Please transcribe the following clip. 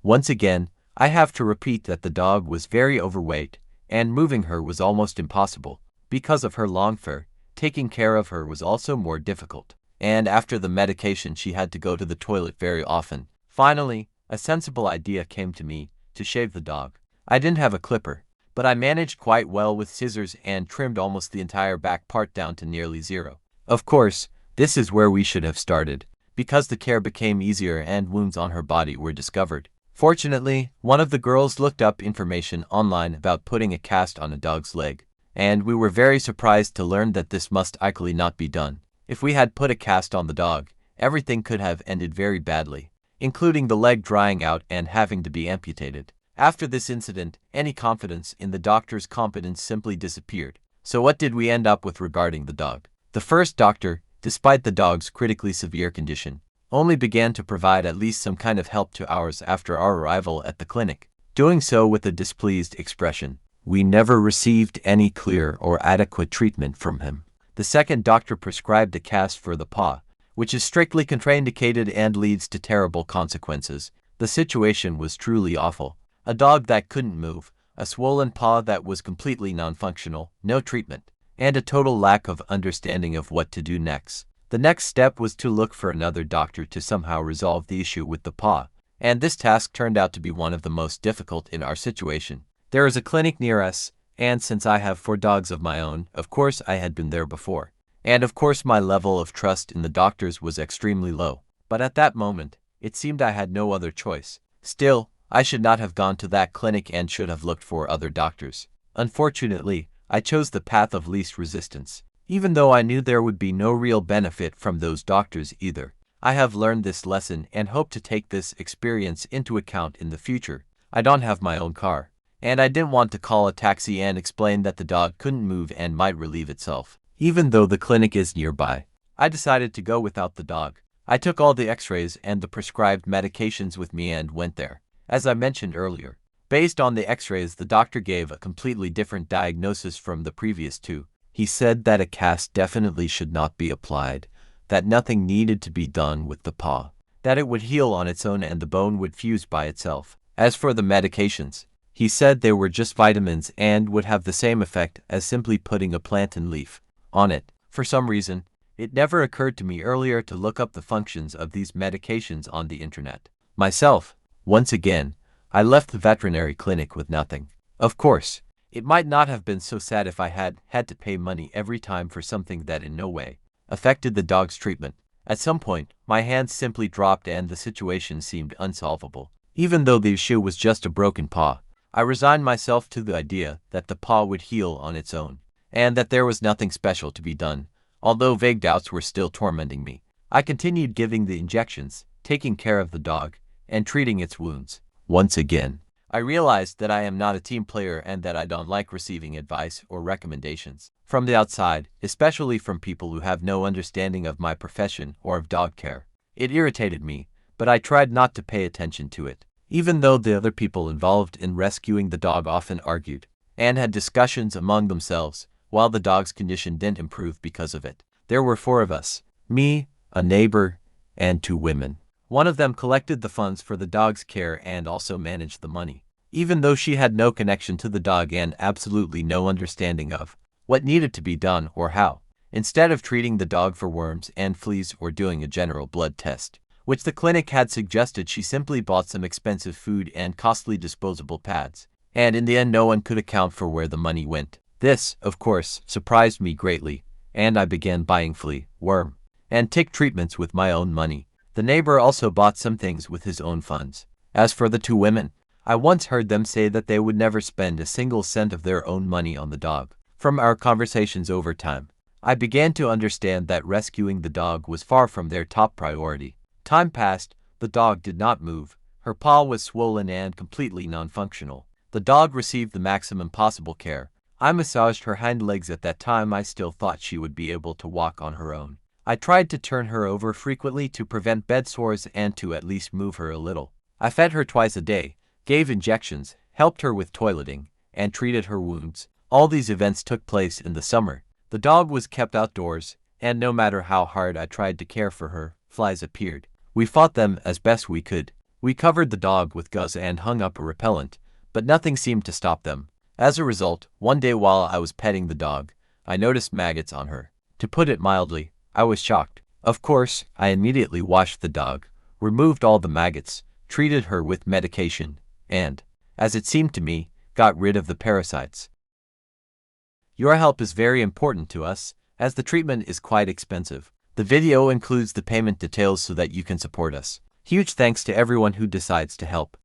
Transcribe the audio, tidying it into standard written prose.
Once again, I have to repeat that the dog was very overweight, and moving her was almost impossible. Because of her long fur, taking care of her was also more difficult, and after the medication she had to go to the toilet very often. Finally, a sensible idea came to me to shave the dog. I didn't have a clipper, but I managed quite well with scissors and trimmed almost the entire back part down to nearly zero. Of course, this is where we should have started, because the care became easier and wounds on her body were discovered. Fortunately, one of the girls looked up information online about putting a cast on a dog's leg, and we were very surprised to learn that this must likely not be done. If we had put a cast on the dog, everything could have ended very badly, including the leg drying out and having to be amputated. After this incident, any confidence in the doctor's competence simply disappeared. So what did we end up with regarding the dog? The first doctor, despite the dog's critically severe condition, only began to provide at least some kind of help 2 hours after our arrival at the clinic, doing so with a displeased expression. We never received any clear or adequate treatment from him. The second doctor prescribed a cast for the paw, which is strictly contraindicated and leads to terrible consequences. The situation was truly awful. A dog that couldn't move, a swollen paw that was completely non-functional, no treatment, and a total lack of understanding of what to do next. The next step was to look for another doctor to somehow resolve the issue with the paw, and this task turned out to be one of the most difficult in our situation. There is a clinic near us, and since I have 4 dogs of my own, of course I had been there before. And of course my level of trust in the doctors was extremely low. But at that moment, it seemed I had no other choice. Still, I should not have gone to that clinic and should have looked for other doctors. Unfortunately, I chose the path of least resistance, even though I knew there would be no real benefit from those doctors either. I have learned this lesson and hope to take this experience into account in the future. I don't have my own car, and I didn't want to call a taxi and explain that the dog couldn't move and might relieve itself. Even though the clinic is nearby, I decided to go without the dog. I took all the x-rays and the prescribed medications with me and went there. As I mentioned earlier, based on the x-rays, the doctor gave a completely different diagnosis from the previous 2. He said that a cast definitely should not be applied, that nothing needed to be done with the paw, that it would heal on its own and the bone would fuse by itself. As for the medications, he said they were just vitamins and would have the same effect as simply putting a plantain leaf on it. For some reason, it never occurred to me earlier to look up the functions of these medications on the internet. Myself, once again, I left the veterinary clinic with nothing. Of course, it might not have been so sad if I had to pay money every time for something that in no way affected the dog's treatment. At some point, my hands simply dropped and the situation seemed unsolvable. Even though the issue was just a broken paw, I resigned myself to the idea that the paw would heal on its own, and that there was nothing special to be done. Although vague doubts were still tormenting me, I continued giving the injections, taking care of the dog, and treating its wounds. Once again, I realized that I am not a team player and that I don't like receiving advice or recommendations from the outside, especially from people who have no understanding of my profession or of dog care. It irritated me, but I tried not to pay attention to it. Even though the other people involved in rescuing the dog often argued and had discussions among themselves, while the dog's condition didn't improve because of it. There were 4 of us, me, a neighbor, and 2 women. One of them collected the funds for the dog's care and also managed the money, even though she had no connection to the dog and absolutely no understanding of what needed to be done or how. Instead of treating the dog for worms and fleas or doing a general blood test, which the clinic had suggested, she simply bought some expensive food and costly disposable pads. And in the end, no one could account for where the money went. This, of course, surprised me greatly, and I began buying flea, worm, and tick treatments with my own money. The neighbor also bought some things with his own funds. As for the 2 women, I once heard them say that they would never spend a single cent of their own money on the dog. From our conversations over time, I began to understand that rescuing the dog was far from their top priority. Time passed, the dog did not move, her paw was swollen and completely non-functional. The dog received the maximum possible care. I massaged her hind legs. At that time I still thought she would be able to walk on her own. I tried to turn her over frequently to prevent bed sores and to at least move her a little. I fed her twice a day, gave injections, helped her with toileting, and treated her wounds. All these events took place in the summer. The dog was kept outdoors, and no matter how hard I tried to care for her, flies appeared. We fought them as best we could. We covered the dog with gauze and hung up a repellent, but nothing seemed to stop them. As a result, one day while I was petting the dog, I noticed maggots on her. To put it mildly, I was shocked. Of course, I immediately washed the dog, removed all the maggots, treated her with medication, and, as it seemed to me, got rid of the parasites. Your help is very important to us, as the treatment is quite expensive. The video includes the payment details so that you can support us. Huge thanks to everyone who decides to help.